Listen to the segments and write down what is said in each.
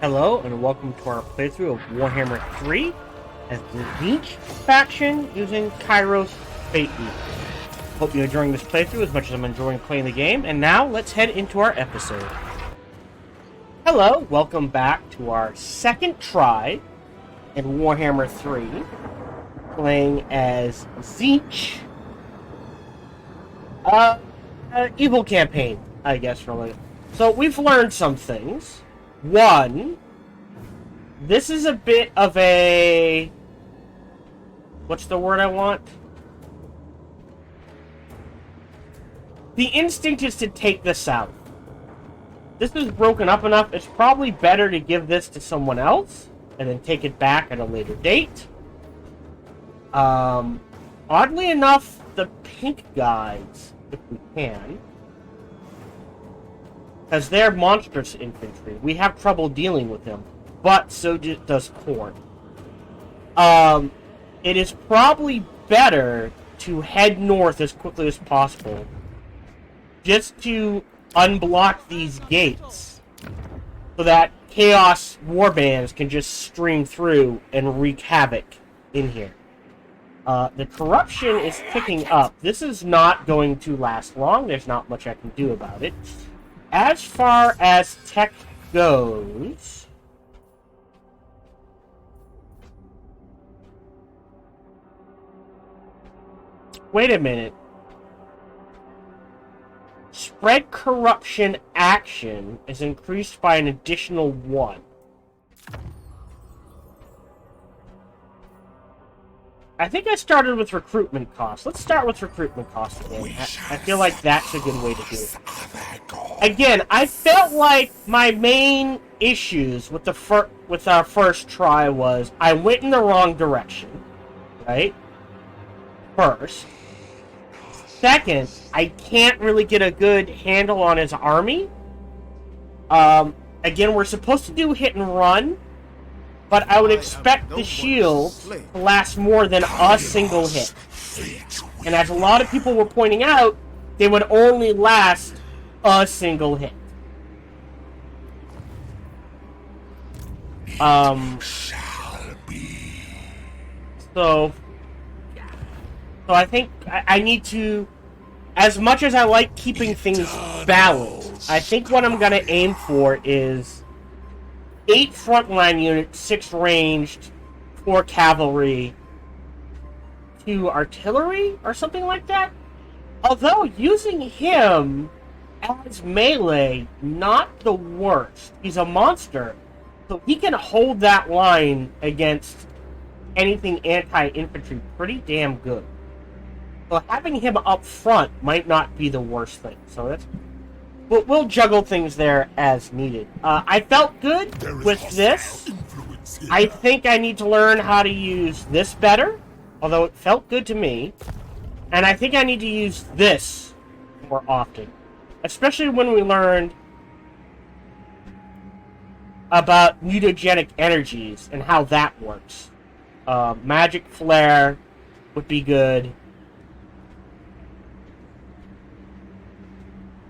Hello, and welcome to our playthrough of Warhammer 3 as the Tzeentch faction using Kairos Fate. Hope you're enjoying this playthrough as much as I'm enjoying playing the game, and now let's head into our episode. Hello, welcome back to our second try in Warhammer 3, playing as Tzeentch. Evil campaign, I guess, really. So we've learned some things. One, this is a bit of a... what's the word I want? The instinct is to take this out. This is broken up enough, it's probably better to give this to someone else, and then take it back at a later date. Oddly enough, the pink guys, if we can... because they're monstrous infantry. We have trouble dealing with them. But so does Khorne. It is probably better to head north as quickly as possible. Just to unblock these gates. So that Chaos warbands can just stream through and wreak havoc in here. The corruption is picking up. This is not going to last long. There's not much I can do about it. As far as tech goes, wait a minute. Spread corruption action is increased by an additional 1. I think I started with recruitment costs. Let's start with recruitment costs again. I feel like that's a good way to do it. Again, I felt like my main issues with our first try was I went in the wrong direction, right? First. Second, I can't really get a good handle on his army. Again, we're supposed to do hit and run. But I would expect the shields to last more than a single hit. And as a lot of people were pointing out, they would only last a single hit. So I think I need to, as much as I like keeping things balanced, I think what I'm going to aim for is 8 frontline units, 6 ranged, 4 cavalry, 2 artillery, or something like that. Although, using him as melee, not the worst. He's a monster, so he can hold that line against anything anti-infantry pretty damn good. So having him up front might not be the worst thing. So that's... we'll juggle things there as needed. I felt good with this. I think I need to learn how to use this better, although it felt good to me. And I think I need to use this more often, especially when we learned about mutagenic energies and how that works. Magic Flare would be good.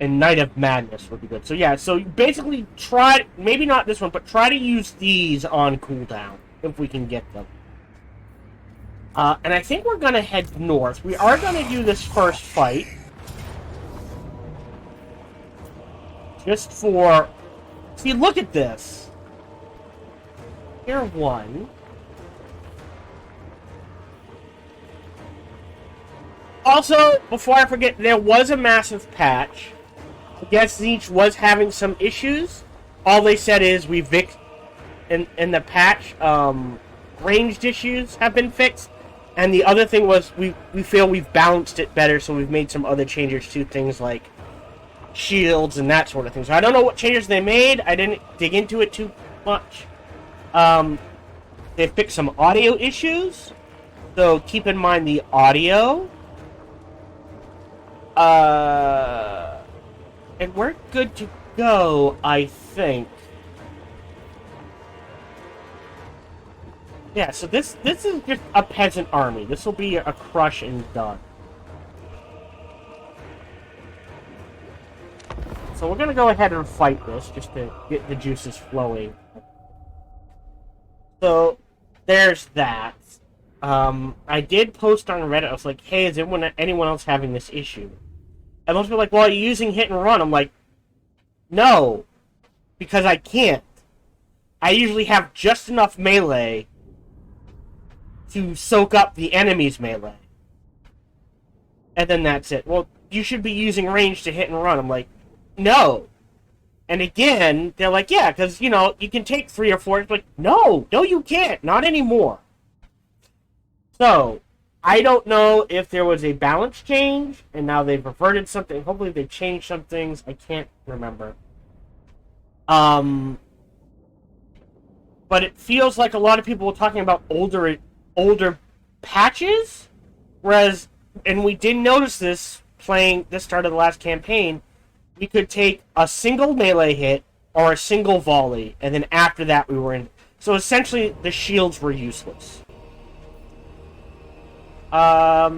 And Night of Madness would be good. So yeah, so basically try, maybe not this one, but try to use these on cooldown, if we can get them. And I think we're going to head north. We are going to do this first fight. Just for... see, look at this. Tier 1. Also, before I forget, there was a massive patch. I guess Tzeentch was having some issues. All they said is we fixed in the patch, ranged issues have been fixed. And the other thing was we feel we've balanced it better, so we've made some other changes to things like shields and that sort of thing. So I don't know what changes they made. I didn't dig into it too much. They fixed some audio issues, so keep in mind the audio. And we're good to go, I think. Yeah, so this is just a peasant army. This will be a crush and done. So we're going to go ahead and fight this, just to get the juices flowing So, there's that. I did post on Reddit, I was like, hey, is anyone else having this issue? And most people are like, well, are you using hit and run? I'm like, no, because I can't. I usually have just enough melee to soak up the enemy's melee. And then that's it. Well, you should be using range to hit and run. I'm like, no. And again, they're like, yeah, because, you know, you can take 3 or 4. It's like, no, you can't. Not anymore. So, I don't know if there was a balance change, and now they've reverted something. Hopefully they changed some things. I can't remember. But it feels like a lot of people were talking about older patches, whereas, and we did notice this playing this start of the last campaign, we could take a single melee hit or a single volley, and then after that we were in. So essentially, the shields were useless. I'll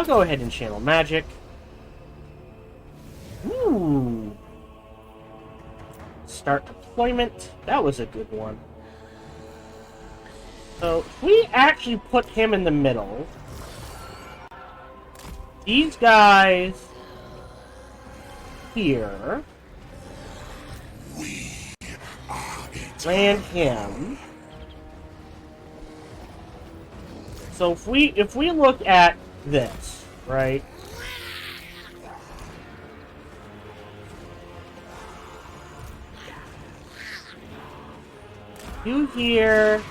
go ahead and channel magic. Ooh. Start deployment. That was a good one. So, if we actually put him in the middle, these guys here, land him. So if we look at this, right? You here.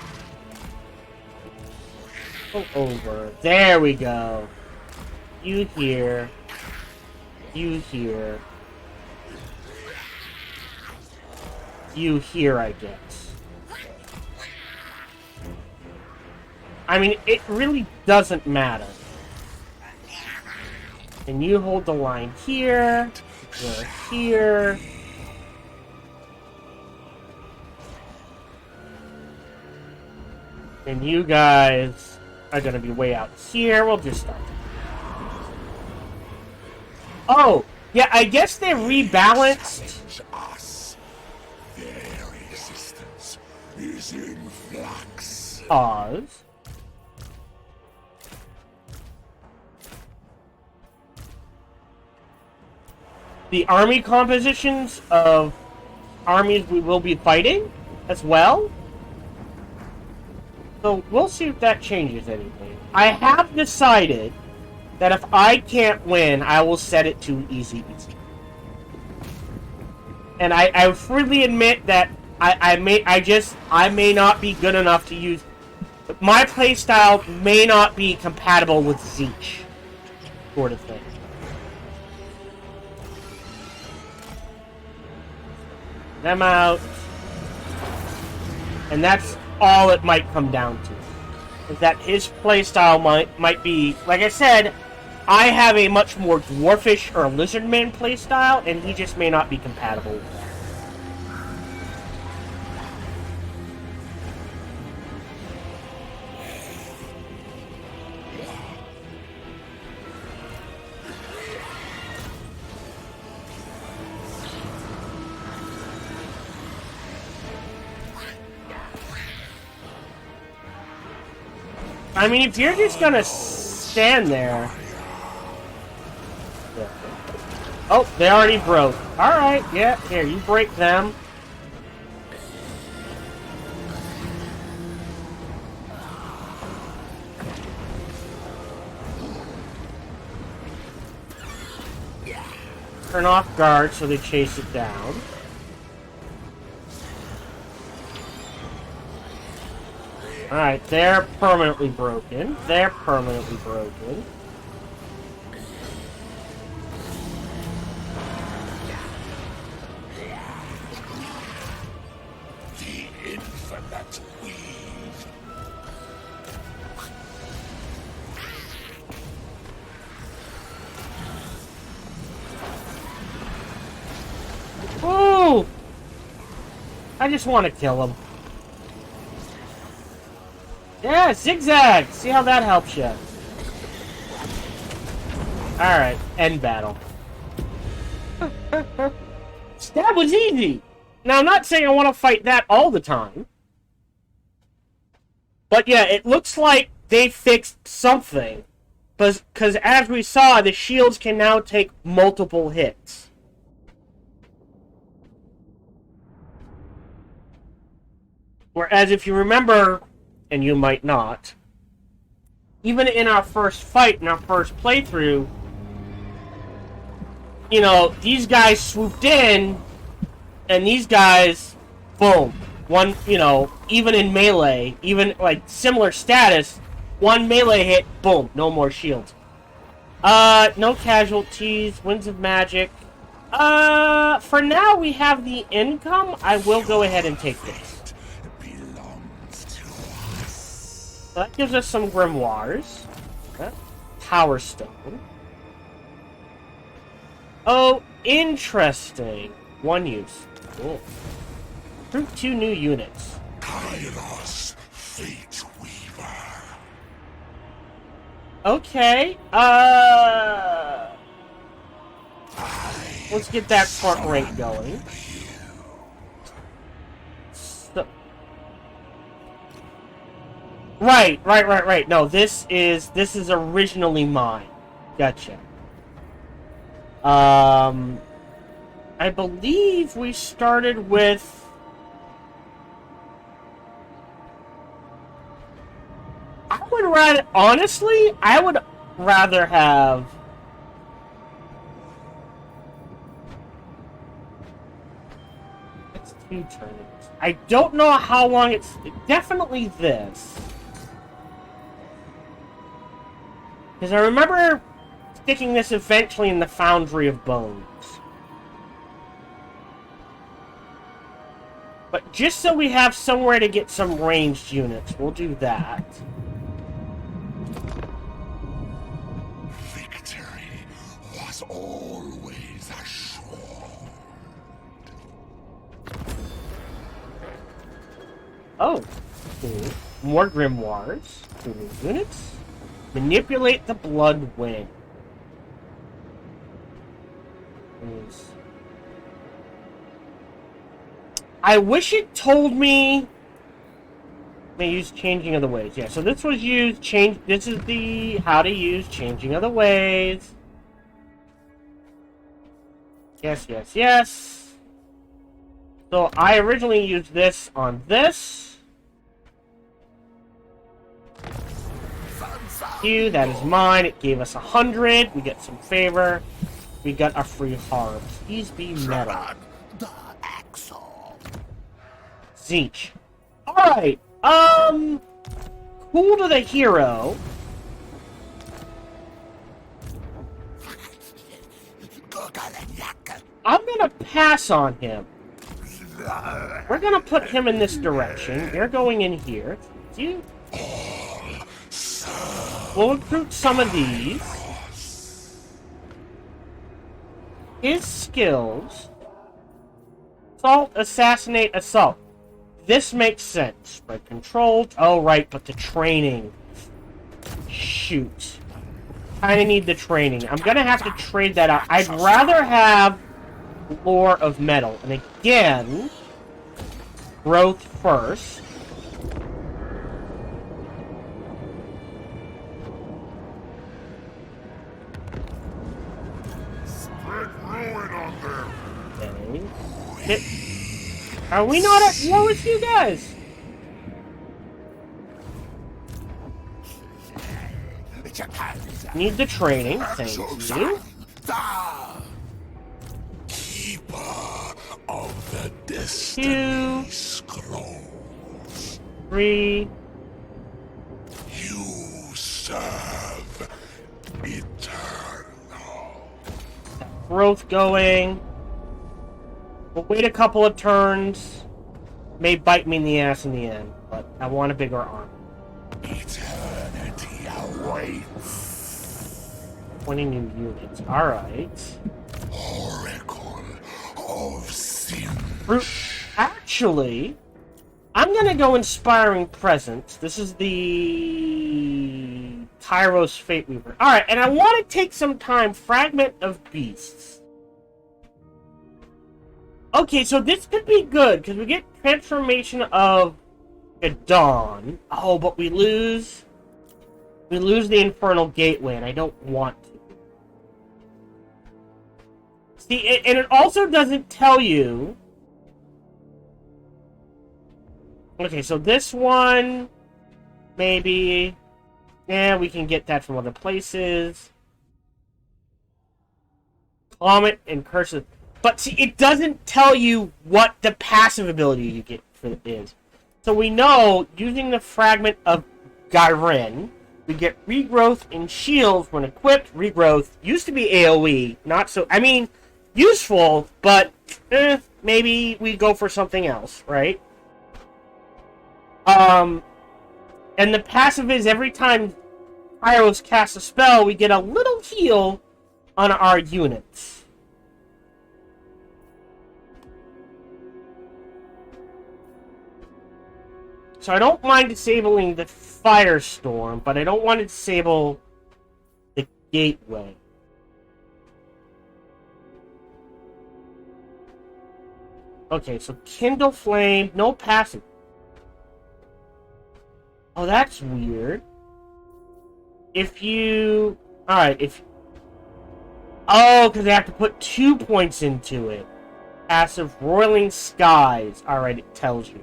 Go over. There we go. You here. You here. You here, I guess. I mean, it really doesn't matter. And you hold the line here. You're here. And you guys are going to be way out here. We'll just start. Oh, yeah, I guess they rebalanced. Their existence is in flux. Pause. The army compositions of armies we will be fighting as well. So we'll see if that changes anything. I have decided that if I can't win, I will set it to easy. And I freely admit that I may not be good enough to use. My playstyle may not be compatible with Tzeentch, sort of thing. Them out. And that's all it might come down to. Is that his playstyle might be, like I said, I have a much more dwarfish or lizardman playstyle, and he just may not be compatible with that. I mean, if you're just gonna stand there... Yeah. Oh, they already broke. Alright, yeah, here, you break them. Turn off guard so they chase it down. Alright, they're permanently broken. They're permanently broken. The infinite weave. Ooh! I just want to kill him. Yeah, zigzag! See how that helps you. Alright, end battle. That was easy! Now, I'm not saying I want to fight that all the time. But yeah, it looks like they fixed something. Because as we saw, the shields can now take multiple hits. Whereas if you remember, and you might not, even in our first fight, in our first playthrough, you know, these guys swooped in, and these guys, boom. One, you know, even in melee, even, like, similar status, one melee hit, boom, no more shields. No casualties, Winds of Magic. For now, we have the income. I will go ahead and take this. So that gives us some grimoires. Power Stone. Oh, interesting. One use. Cool. Recruit 2 new units. Kairos, Fate Weaver. Okay. Let's get that front rank going. So, right. No, this is originally mine. Gotcha. I believe we started with. I would rather have. It's 2 turns. I don't know how long it's. Definitely this. Because I remember sticking this eventually in the Foundry of Bones. But just so we have somewhere to get some ranged units, we'll do that. Victory was always assured. Oh, cool. More grimoires. 2 new units. Manipulate the Blood Wing. I wish it told me. May use Changing of the Ways. Yeah, so this was used. This is the how to use Changing of the Ways. Yes. So I originally used this on this. That is mine. It gave us 100. We get some favor. We got a free harm. Please be metal. Tzeentch. Alright. Cool to the hero. I'm gonna pass on him. We're gonna put him in this direction. You're going in here. You. We'll recruit some of these. His skills. Assault, assassinate, assault. This makes sense. Spread control. Oh, right, but the training. Shoot. Kinda need the training. I'm gonna have to trade that out. I'd rather have Lore of Metal. And again, growth first. Okay. Are we not at war with you guys? Need the training, thank you. Keeper of the Destiny Scrolls. 3. You serve eternal. Growth going. We'll wait a couple of turns. May bite me in the ass in the end, but I want a bigger arm. Eternity awaits. 20 new units. Alright. Oracle of Tzeentch. Actually, I'm gonna go Inspiring Presence. This is the Kairos Fate Weaver. Alright, and I want to take some time. Fragment of Beasts. Okay, so this could be good, because we get transformation of At dawn. Oh, but we lose the Infernal Gateway, and I don't want to. See, and it also doesn't tell you. Okay, so this one, maybe. Yeah, we can get that from other places. Comet and Cursive. But see, it doesn't tell you what the passive ability you get for it is. So we know, using the Fragment of Gyrin, we get regrowth in shields when equipped. Regrowth used to be AoE, not so... I mean, useful, but maybe we go for something else, right? And the passive is every time Pyros casts a spell, we get a little heal on our units. So I don't mind disabling the Firestorm, but I don't want to disable the Gateway. Okay, so Kindle Flame, no passive. Oh, that's weird. If you... Alright, if... Oh, because I have to put 2 points into it. Passive Roiling Skies. Alright, it tells you.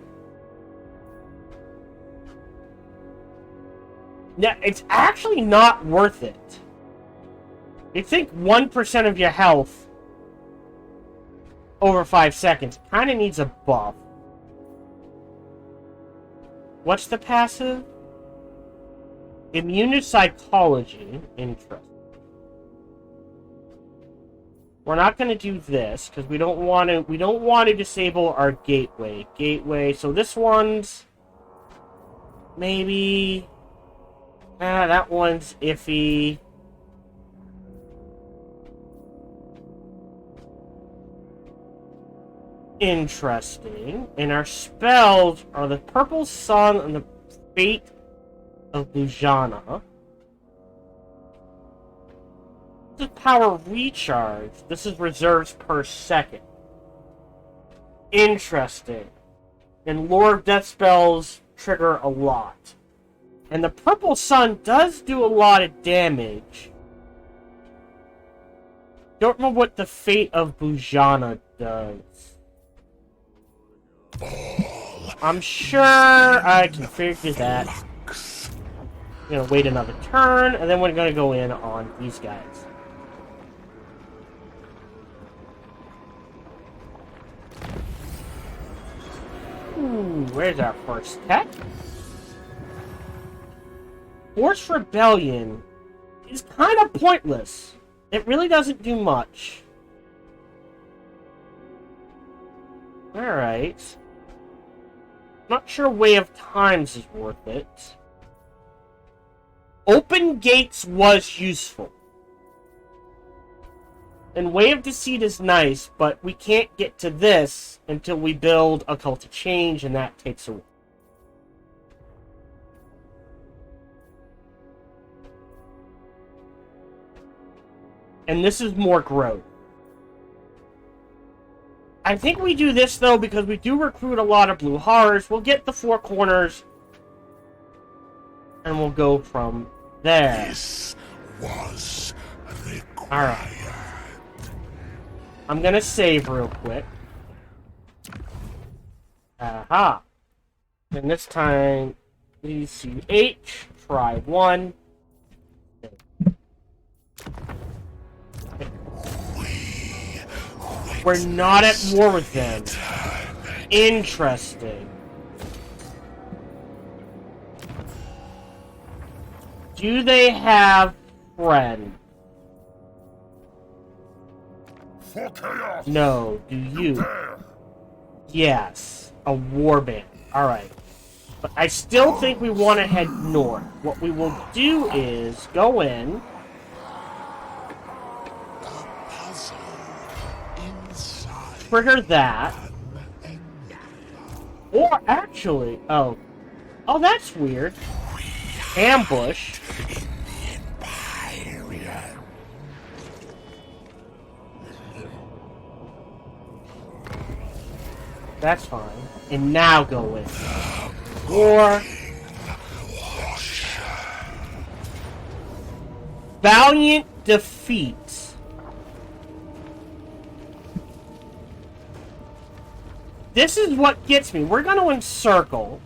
Now, it's actually not worth it. You think 1% of your health over 5 seconds kind of needs a buff. What's the passive? Immune to Psychology. Interesting. We're not going to do this because we don't want to. We don't want to disable our gateway. So this one's maybe. That one's iffy. Interesting. And our spells are the Purple Sun and the Fate of Bujana. This is power recharge. This is reserves per second. Interesting. And Lore of Death spells trigger a lot. And the Purple Sun does do a lot of damage. Don't know what the Fate of Bujana does. I'm sure I can figure that. I'm gonna wait another turn, and then we're gonna go in on these guys. Ooh, where's our first tech? Force Rebellion is kind of pointless. It really doesn't do much. Alright. Not sure Way of Times is worth it. Open Gates was useful. And Way of Deceit is nice, but we can't get to this until we build Occult to Change, and that takes a while. And this is more growth. I think we do this, though, because we do recruit a lot of blue horrors. We'll get the 4 corners, and we'll go from there. This was required. Alright. I'm gonna save real quick. Aha. And this time, Tzeentch, try 1. We're not at war with them. Interesting. Do they have friends? No. Do you? Yes. A warband. Alright. But I still think we want to head north. What we will do is go in. Trigger that. Or actually, oh, that's weird. Ambush. That's fine. And now go in. war. Valiant defeats. This is what gets me. We're going to encircle.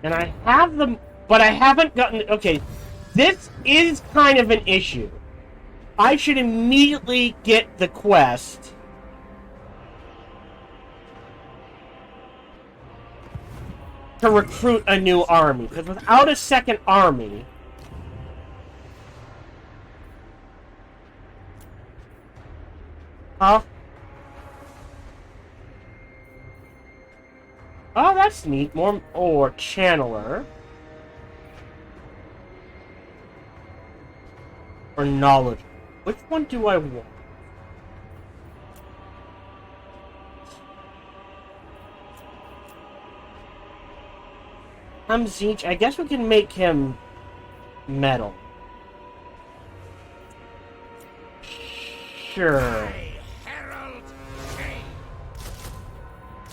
And I have them, but I haven't gotten... Okay, this is kind of an issue. I should immediately get the quest to recruit a new army. Because without a second army... Huh? Oh, that's neat. More... Or Channeler. Or Knowledge. Which one do I want? Tzeentch. I guess we can make him metal. Sure. I herald change.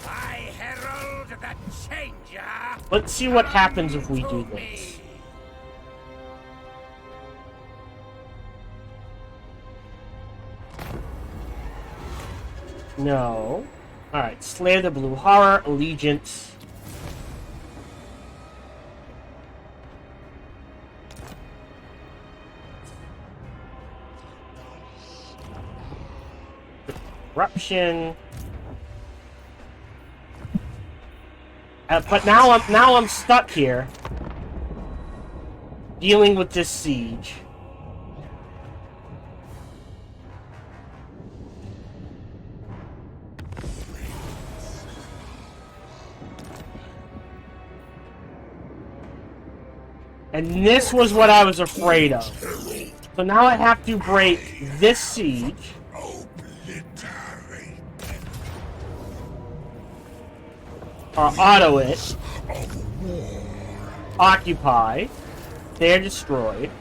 I herald the changer. Let's see what happens if we do this. No. Alright, Slay the Blue Horror, Allegiance. Corruption. But now I'm stuck here, dealing with this siege. And this was what I was afraid of. So now I have to break this siege. Or auto it. Occupy. They're destroyed.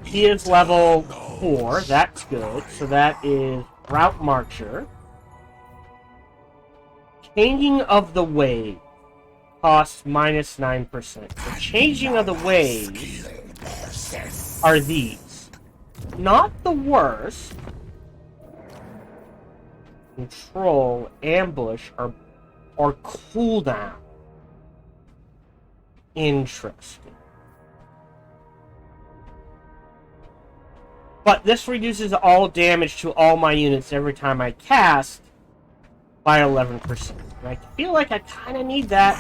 He is level 4. That's good. So that is Route Marcher. Changing of the Wave. Costs minus 9%. The changing of the waves are these. Not the worst. Control, ambush, or cooldown. Interesting. But this reduces all damage to all my units every time I cast by 11%. And I feel like I kind of need that.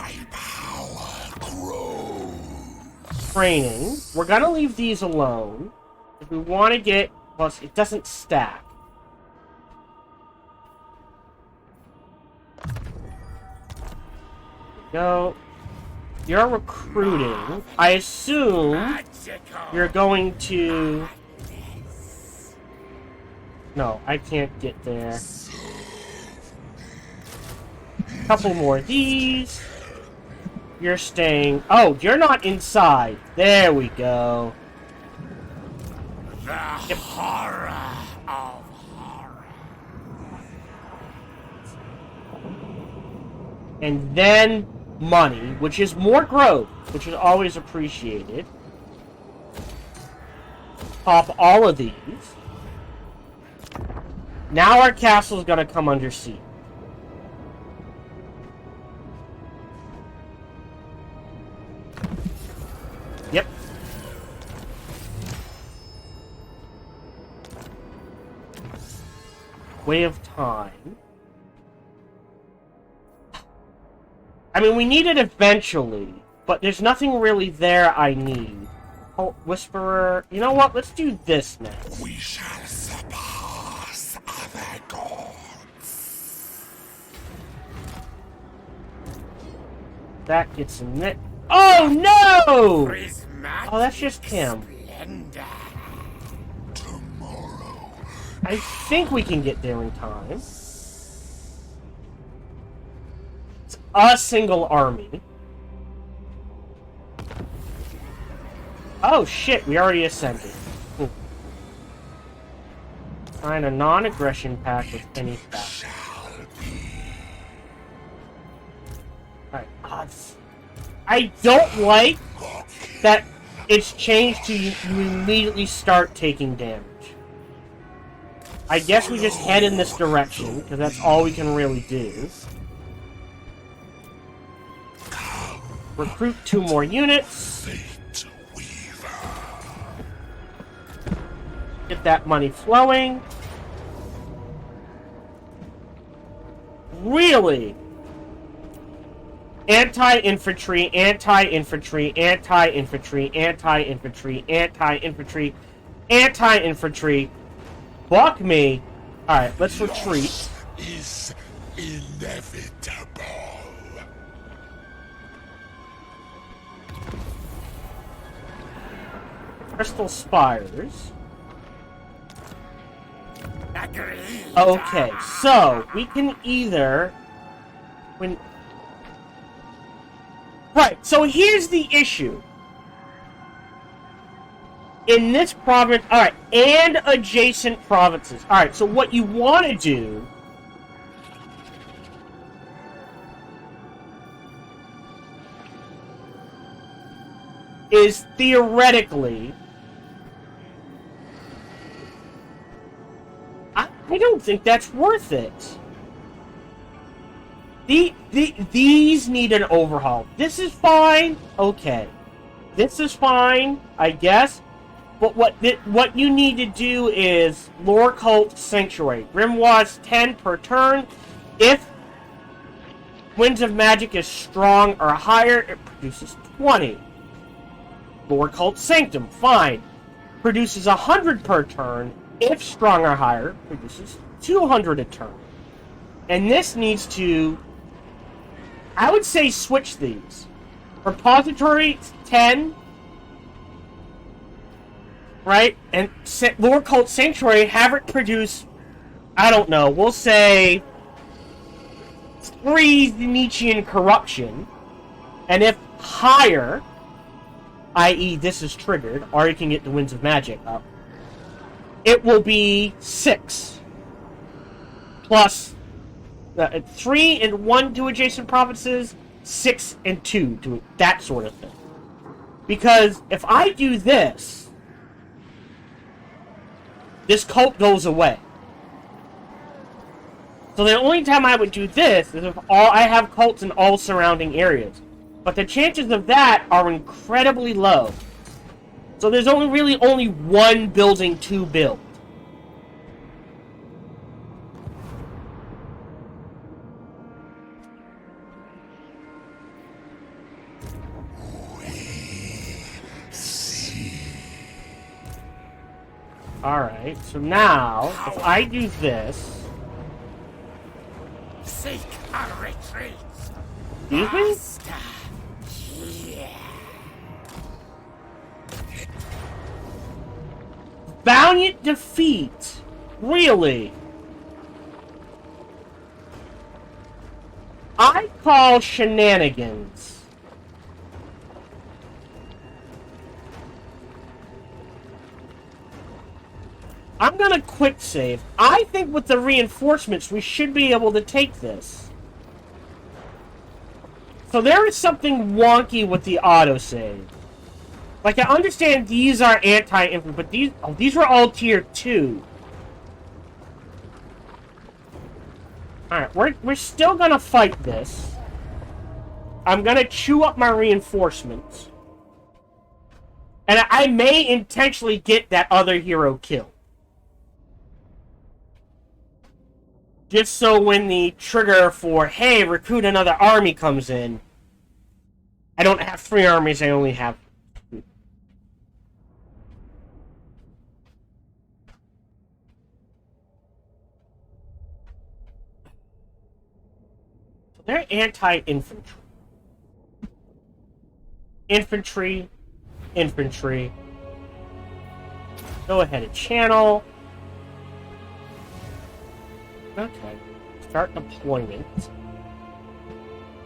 Training. We're going to leave these alone. If we want to get... Well, it doesn't stack. Go. You're recruiting. I assume you're going to... No, I can't get there. Couple more of these. You're staying... Oh, you're not inside. There we go. The horror of horror. And then money, which is more growth, which is always appreciated. Pop all of these. Now our castle is going to come under siege. Yep. Way of Time. I mean, we need it eventually, but there's nothing really there I need. Oh, Whisperer. You know what? Let's do this next. We shall surpass other gods. That gets in it. Oh, no! Oh, that's just him. Tomorrow. I think we can get there in time. It's a single army. Oh, shit, we already ascended. Sign a non-aggression pact with any faction. Alright, odds. I don't like that it's changed to you immediately start taking damage. I guess we just head in this direction, because that's all we can really do. Recruit 2 more units. Get that money flowing. Really? Anti-infantry, anti-infantry, anti-infantry, anti-infantry, anti-infantry, anti-infantry. Fuck me. Alright, let's retreat. Is inevitable. Crystal Spires. Agreed. Okay, so we can either... Right, so here's the issue. In this province... Alright, and adjacent provinces. Alright, so what you want to do... is theoretically... I don't think that's worth it. These need an overhaul. This is fine. Okay. This is fine, I guess. But what you need to do is Lore Cult Sanctuary. Grimoire's 10 per turn. If Winds of Magic is strong or higher, it produces 20. Lore Cult Sanctum, fine. Produces 100 per turn. If strong or higher, produces 200 a turn. And this needs to... I would say switch these. Repository 10. Right? And Lore Cult Sanctuary, have it produce... I don't know, we'll say... 3 Tzeentchian Corruption. And if higher, i.e. this is triggered, or you can get the Winds of Magic up, it will be 6. Plus 3 and 1 to adjacent provinces, 6 and 2 to that sort of thing. Because if I do this, this cult goes away. So the only time I would do this is if I have cults in all surrounding areas. But the chances of that are incredibly low. So there's only one building to build. Alright, so now, if I do this... Seek a retreat. Excuse me? Valiant defeat! Really? I call shenanigans. I'm gonna quick save. I think with the reinforcements, we should be able to take this. So there is something wonky with the autosave. Like, I understand these are anti-infantry, but these were all tier 2. Alright, we're still gonna fight this. I'm gonna chew up my reinforcements. And I may intentionally get that other hero killed. Just so when the trigger for, hey, recruit another army comes in, I don't have 3 armies, I only have 2. So they're anti-infantry. Infantry, infantry. Go ahead and channel. Okay. Start deployment.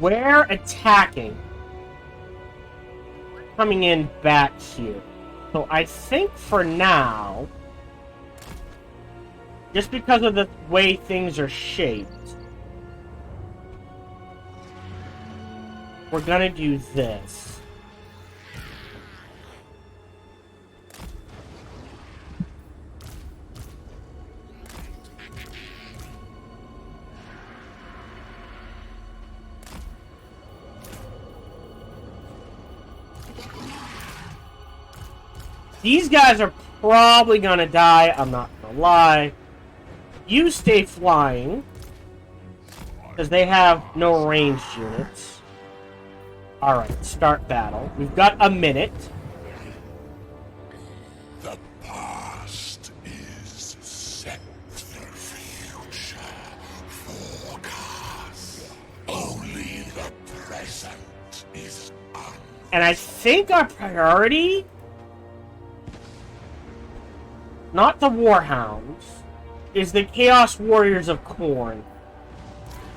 We're attacking. Coming in back here. So I think for now... Just because of the way things are shaped, we're gonna do this. These guys are probably gonna die, I'm not gonna lie. You stay flying, because they have no ranged units. Alright, start battle. We've got a minute. The past is set. The future forecast. Only the present is And I think our priority... not the Warhounds, is the Chaos Warriors of Khorne.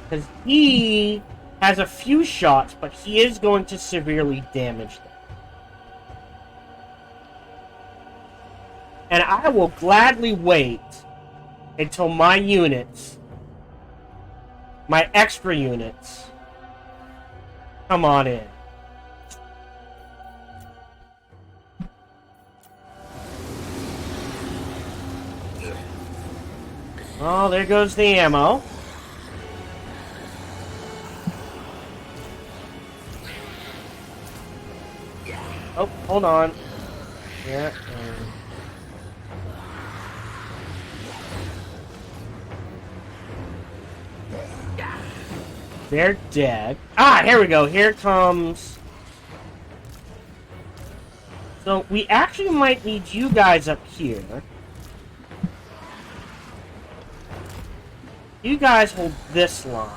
Because he has a few shots, but he is going to severely damage them. And I will gladly wait until my units, my extra units, come on in. Oh, there goes the ammo. Oh, hold on. Yeah. They're dead. Ah, here we go. Here comes... So, we actually might need you guys up here. You guys hold this line.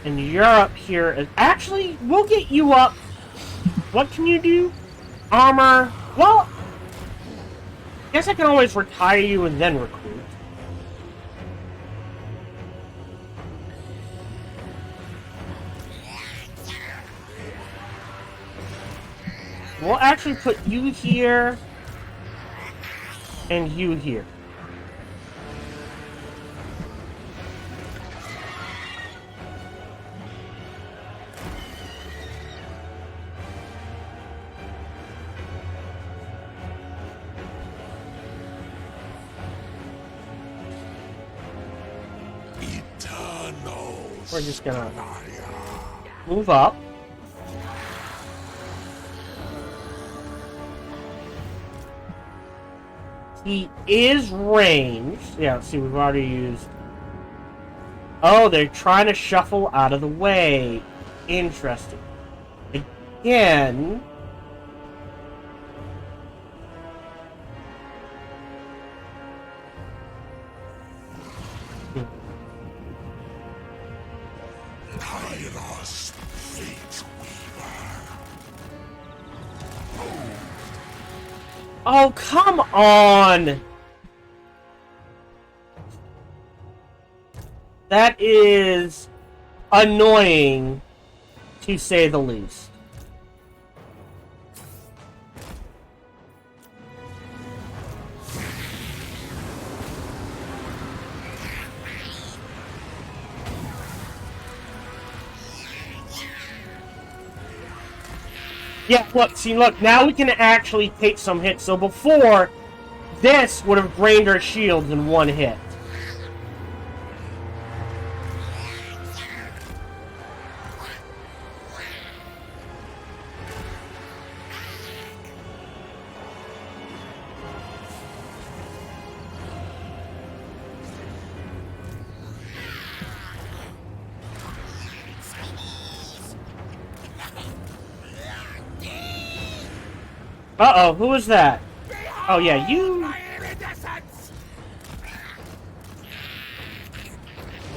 And you're up here. Actually, we'll get you up. What can you do? Armor. Well, I guess I can always retire you and then recruit. We'll actually put you here. And you here. We're just gonna move up. He is ranged. Yeah, see, we've already used... Oh, they're trying to shuffle out of the way. Interesting. Again... Oh, come on! That is annoying, to say the least. Yeah, look, now we can actually take some hits. So before, this would have drained our shields in one hit. Uh-oh, who was that? Oh, yeah, you...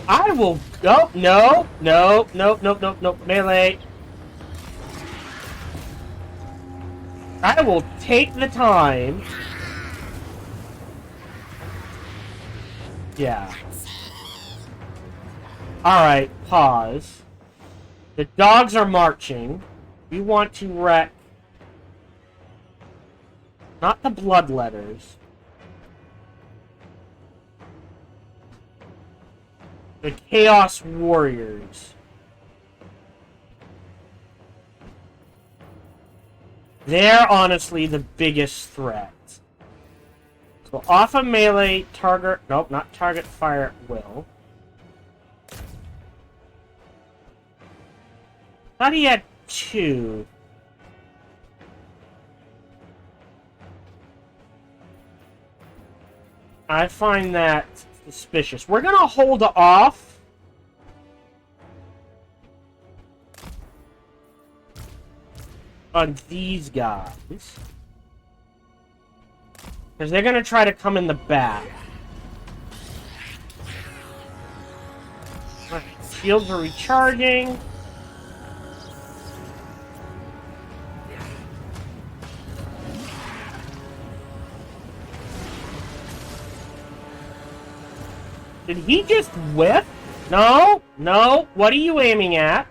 I will... Oh, no, no, no, no, no, no, melee. I will take the time. Yeah. Alright, pause. The dogs are marching. We want to wreck Not the bloodletters. The Chaos Warriors. They're honestly the biggest threat. So off of melee, target... Nope, not target fire at will. Thought he had 2. I find that suspicious. We're gonna hold off. On these guys. Because they're gonna try to come in the back. Right, shields are recharging. Did he just whiff? No, no. What are you aiming at?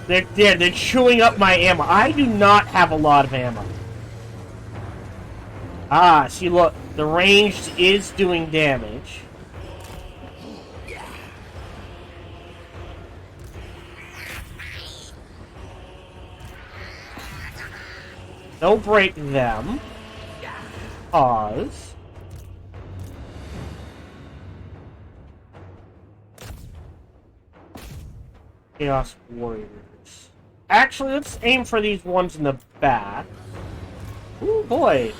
They're chewing up my ammo. I do not have a lot of ammo. Ah, see, look. The ranged is doing damage. Don't break them. Pause. Chaos Warriors. Actually, let's aim for these ones in the back. Ooh, boy.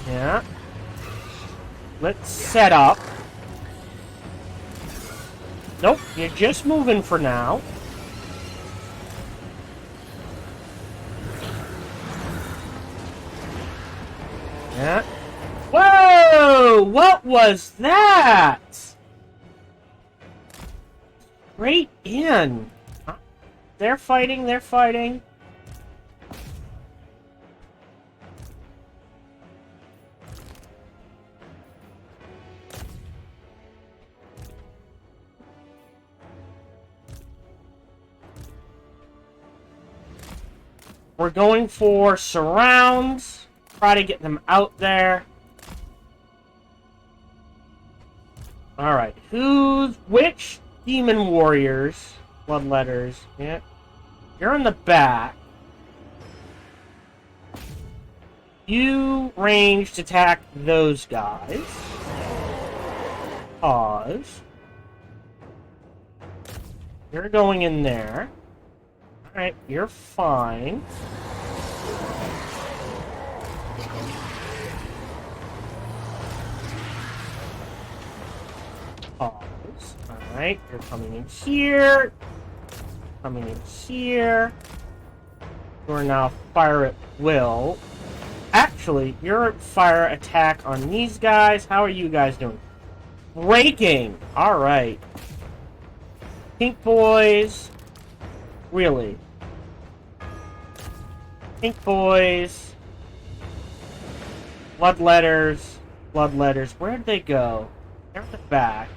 Yeah. Let's set up. Nope, you're just moving for now. Yeah. Whoa! What was that? Right in. They're fighting, they're fighting. We're going for surrounds. Try to get them out there. Alright, which demon warriors, bloodletters, yeah, you're in the back. You ranged attack those guys. Pause. You're going in there. Alright, you're fine. Pause. Alright, you're coming in here. Coming in here. You're now fire at will. Actually, you're fire attack on these guys. How are you guys doing? Breaking! Alright. Pink boys. Really? Pink boys. Bloodletters. Bloodletters. Where'd they go? They're at the back.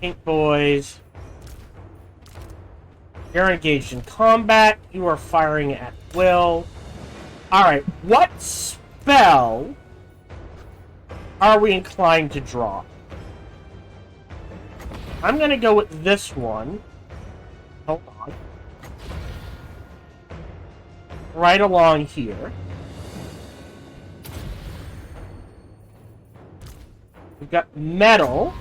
Pink boys. You're engaged in combat. You are firing at will. Alright, what spell are we inclined to draw? I'm gonna go with this one. Hold on. Right along here. We've got metal.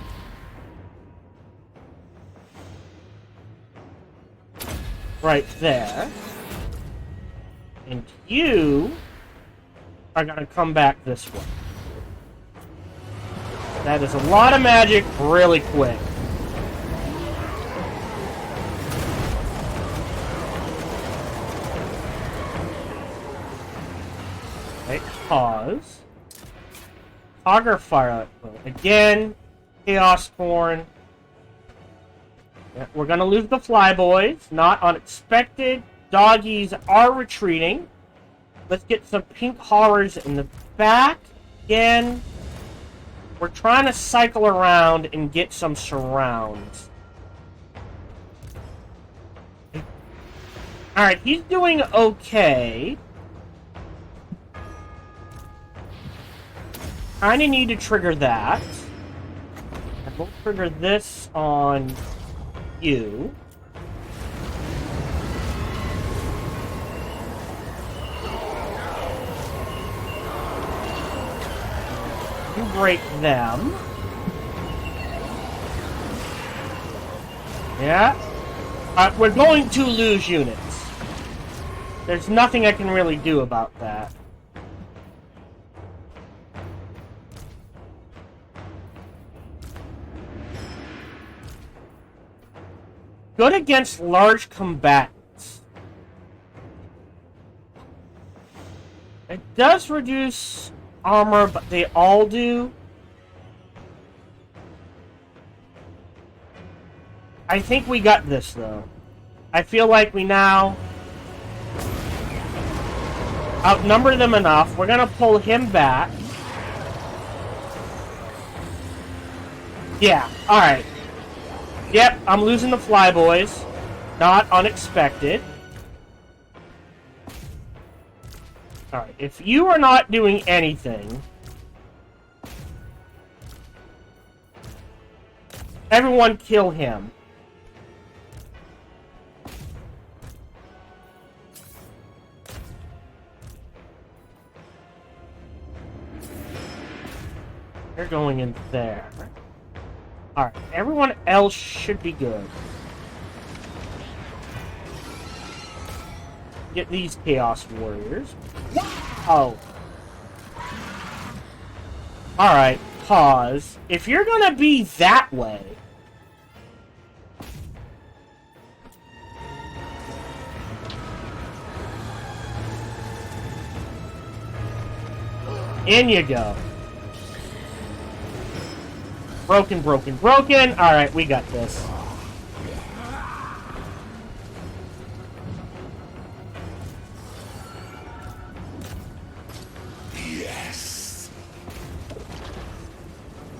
Right there. And you are gonna come back this way. That is a lot of magic really quick. Okay, pause. Auger fire. Again, Chaos Thorn. Yeah, we're gonna lose the flyboys. Not unexpected. Doggies are retreating. Let's get some pink horrors in the back. Again, we're trying to cycle around and get some surrounds. Alright, he's doing okay. Kinda need to trigger that. And we'll trigger this on you. You break them. Yeah. We're going to lose units. There's nothing I can really do about that. Good against large combatants. It does reduce armor, but they all do. I think we got this, though. I feel like we now outnumber them enough. We're gonna pull him back. Yeah, alright. Yep, I'm losing the flyboys. Not unexpected. Alright, if you are not doing anything, everyone kill him. They're going in there. Alright, everyone else should be good. Get these Chaos Warriors. Oh. Alright, pause. If you're gonna be that way... In you go. Broken, broken, broken. Alright, we got this. Yes.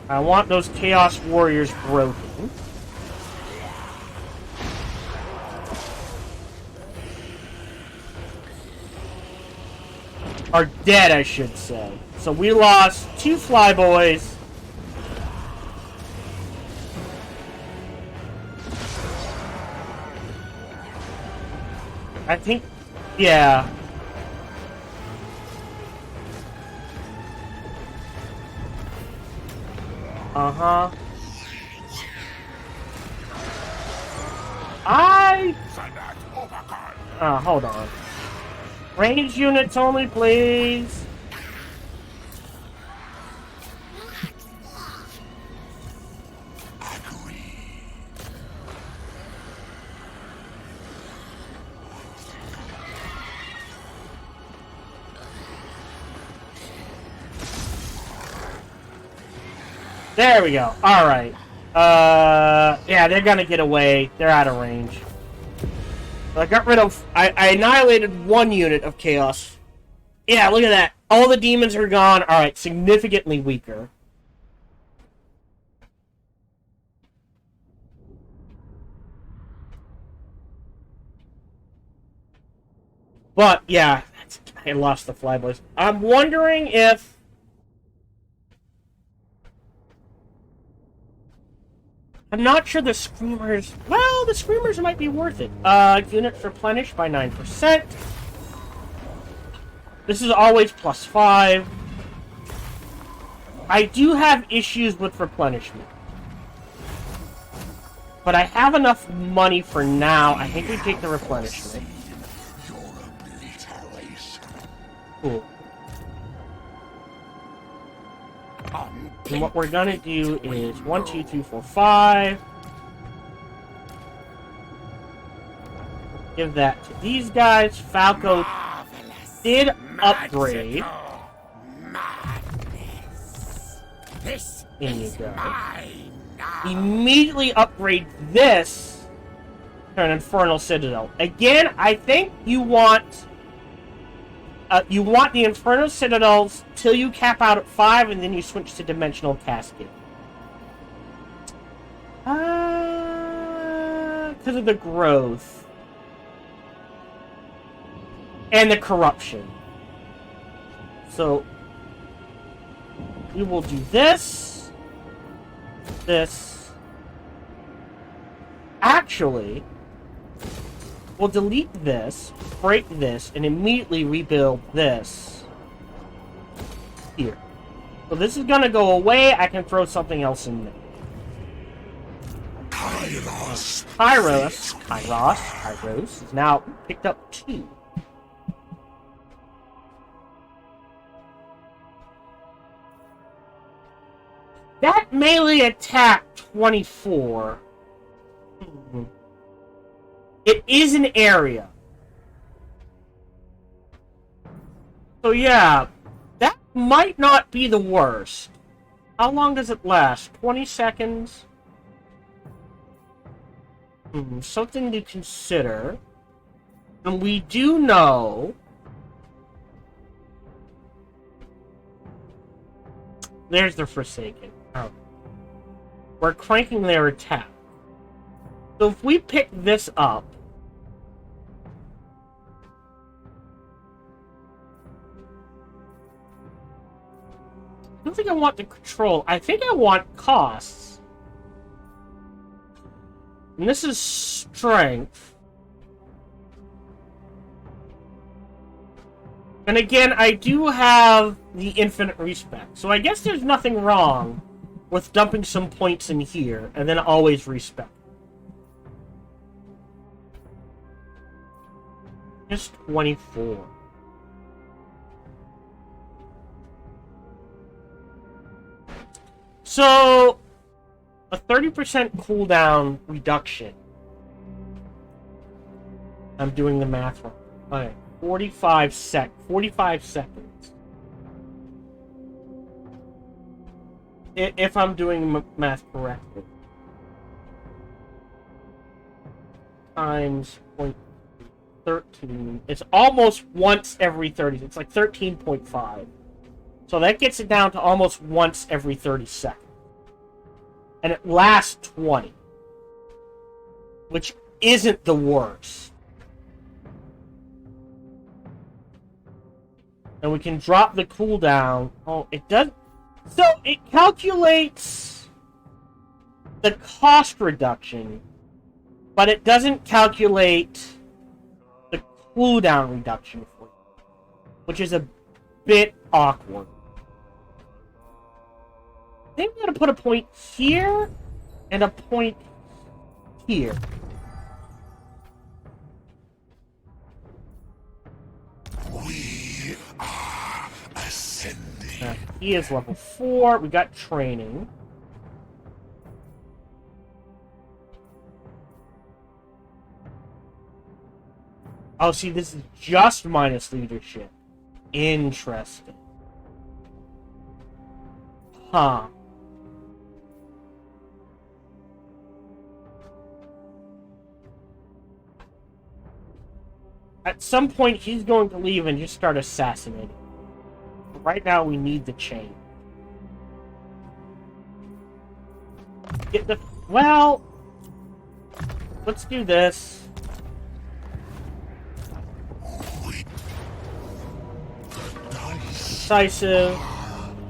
I want those Chaos Warriors broken. Are dead, I should say. So we lost 2 flyboys. I think, yeah. Uh-huh. Hold on. Range units only, please. There we go. Alright. Yeah, they're gonna get away. They're out of range. I got rid of... I annihilated 1 unit of Chaos. Yeah, look at that. All the demons are gone. Alright, significantly weaker. But, yeah. I lost the flyboys. I'm wondering if... I'm not sure the Screamers... Well, the Screamers might be worth it. Units replenished by 9%. This is always +5. I do have issues with replenishment. But I have enough money for now. I think we take the replenishment. Cool. And what we're gonna do is 1, 2, 3, 4, 5. Give that to these guys. Falco did upgrade. In you go. Immediately upgrade this An Infernal Citadel. Again, I think you want the Infernal Citadels till you cap out at 5, and then you switch to Dimensional Cascade. Because of the growth. And the corruption. So, we will do this. This. Actually, we'll delete this, break this, and immediately rebuild this here. So this is gonna go away. I can throw something else in there. Kairos is now picked up 2. That melee attack 24. It is an area. So yeah, that might not be the worst. How long does it last? 20 seconds? Something to consider. And we do know... There's the Forsaken. Oh. We're cranking their attack. So if we pick this up... I don't think I want the control. I think I want costs. And this is strength. And again, I do have the infinite respect. So I guess there's nothing wrong with dumping some points in here and then always respect. Just 24. So, a 30% cooldown reduction. I'm doing the math wrong. Okay, 45 seconds. If I'm doing math correctly. Times 0.13. It's almost once every 30. It's like 13.5. So that gets it down to almost once every 30 seconds. And it lasts 20. Which isn't the worst. And we can drop the cooldown. Oh, it does. So it calculates the cost reduction, but it doesn't calculate the cooldown reduction for you, which is a bit awkward. I think I'm going to put a point here and a point here. We are ascending. He is level 4. We got training. Oh, see, this is just minus leadership. Interesting. Huh. At some point, he's going to leave and just start assassinating. Right now, we need the chain. Get the... Well... Let's do this. Decisive.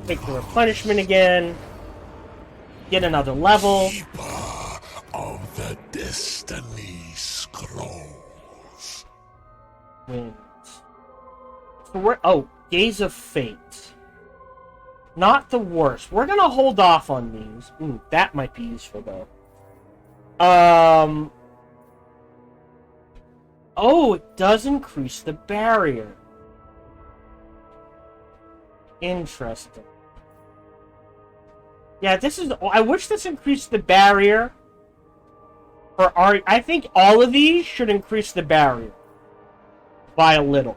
Take the replenishment again. Get another level. Keeper of the Destiny Scrolls. Wins. So we're... Oh, Gaze of Fate. Not the worst. We're gonna hold off on these. Ooh, that might be useful, though. Oh, it does increase the barrier. Interesting. Yeah, this is... I wish this increased the barrier. For our... I think all of these should increase the barrier. By a little.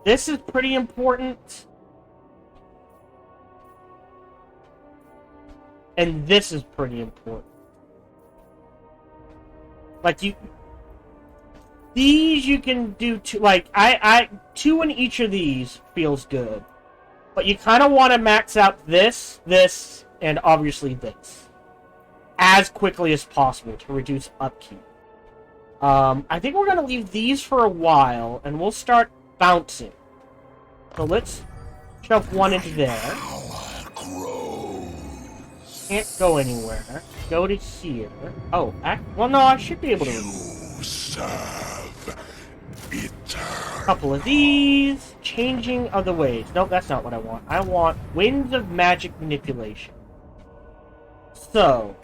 This is pretty important. And this is pretty important. Like, these you can do two, like, two in each of these feels good. But you kind of want to max out this, and obviously this. As quickly as possible to reduce upkeep. I think we're going to leave these for a while, and we'll start bouncing. So let's shove one into there. Can't go anywhere. Go to here. Oh, well, no, I should be able to. Couple of these. Changing of the ways. Nope, that's not what I want. I want Winds of Magic Manipulation. So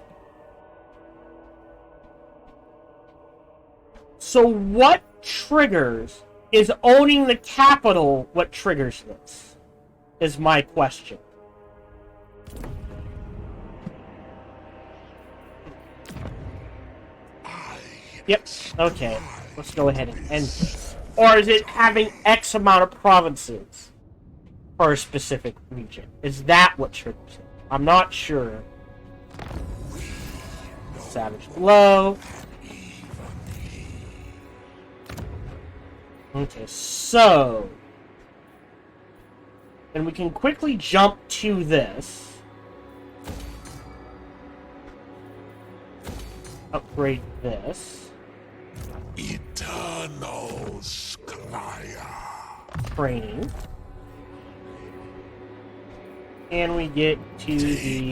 what triggers? Is owning the capital what triggers this? Is my question. Yep, okay. Let's go ahead and end this. Or is it having X amount of provinces for a specific region? Is that what triggers it? I'm not sure. Savage Blow. Okay, so... and we can quickly jump to this. Upgrade this. Eternal Sclaya. Training. And we get to the...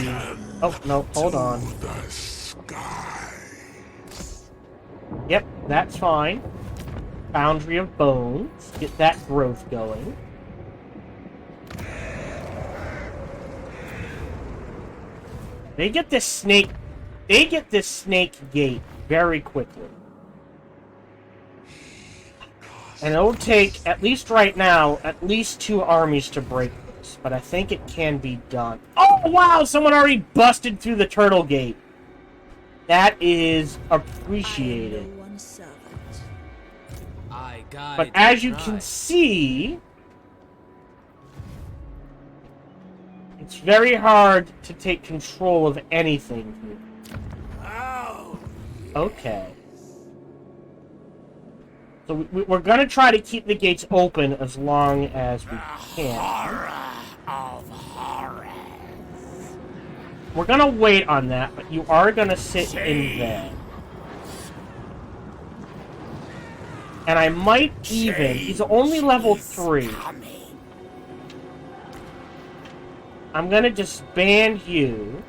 oh, no, hold on. The skies. Yep, that's fine. Foundry of Bones. Get that growth going. They get this snake gate very quickly. And it'll take, at least right now, at least 2 armies to break this. But I think it can be done. Oh, wow! Someone already busted through the turtle gate. That is appreciated. But as you can see, it's very hard to take control of anything here. Okay. So we're going to try to keep the gates open as long as we can. We're going to wait on that, but you are going to sit in there. And I might even... he's only level 3. I'm going to disband you.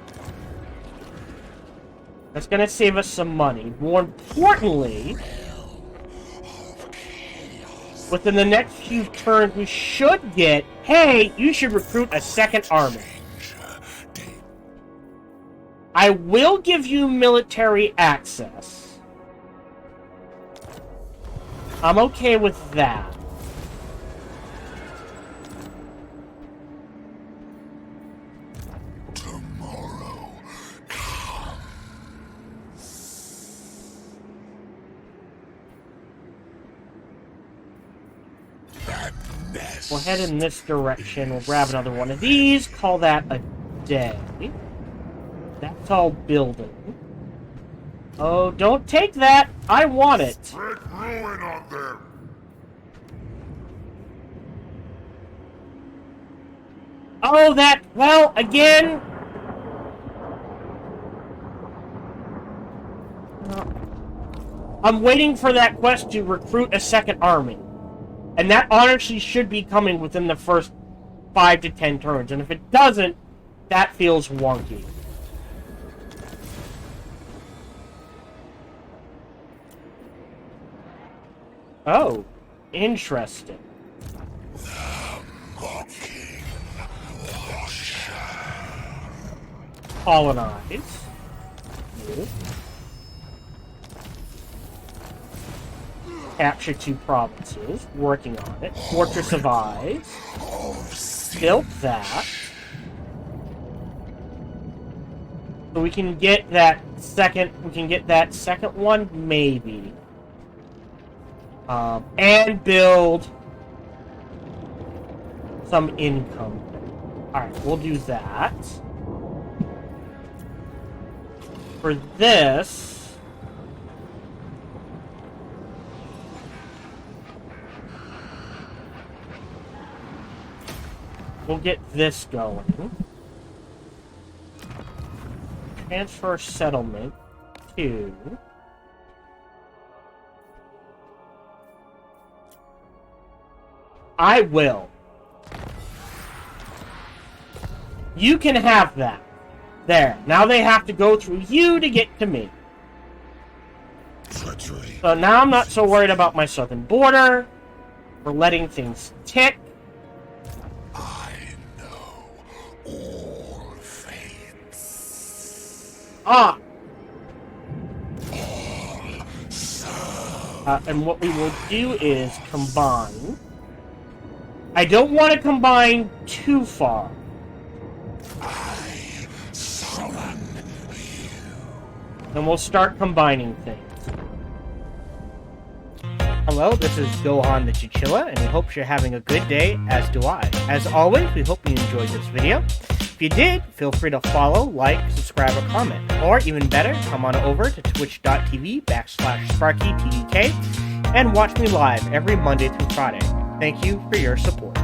That's going to save us some money. More importantly, within the next few turns, we should get... hey, you should recruit a second army. I will give you military access. I'm okay with that. Tomorrow comes. That nest. We'll head in this direction. We'll grab another one of these. Call that a day. That's all building. Oh, don't take that! I want it! Spread ruin on them. Oh, that... well, again... I'm waiting for that quest to recruit a second army. And that honestly should be coming within the first 5 to 10 turns. And if it doesn't, that feels wonky. Oh, interesting. The mocking washer. Colonize. Good. Capture 2 provinces. Working on it. Fortress of Eyes. Built that. So we can get that second... we can get that second one? Maybe. And build some income. Alright, we'll do that. For this, we'll get this going. Transfer settlement to... I will. You can have that. There. Now they have to go through you to get to me. Treachery. So now I'm not so worried about my southern border. We're letting things tick. I know all fates. Ah! All serve. And what we will do is combine. I don't want to combine too far. I summon you. Then we'll start combining things. Hello, this is Gohan the Chinchilla, and we hope you're having a good day, as do I. As always, we hope you enjoyed this video. If you did, feel free to follow, like, subscribe, or comment. Or, even better, come on over to twitch.tv/SparkyTDK and watch me live every Monday through Friday. Thank you for your support.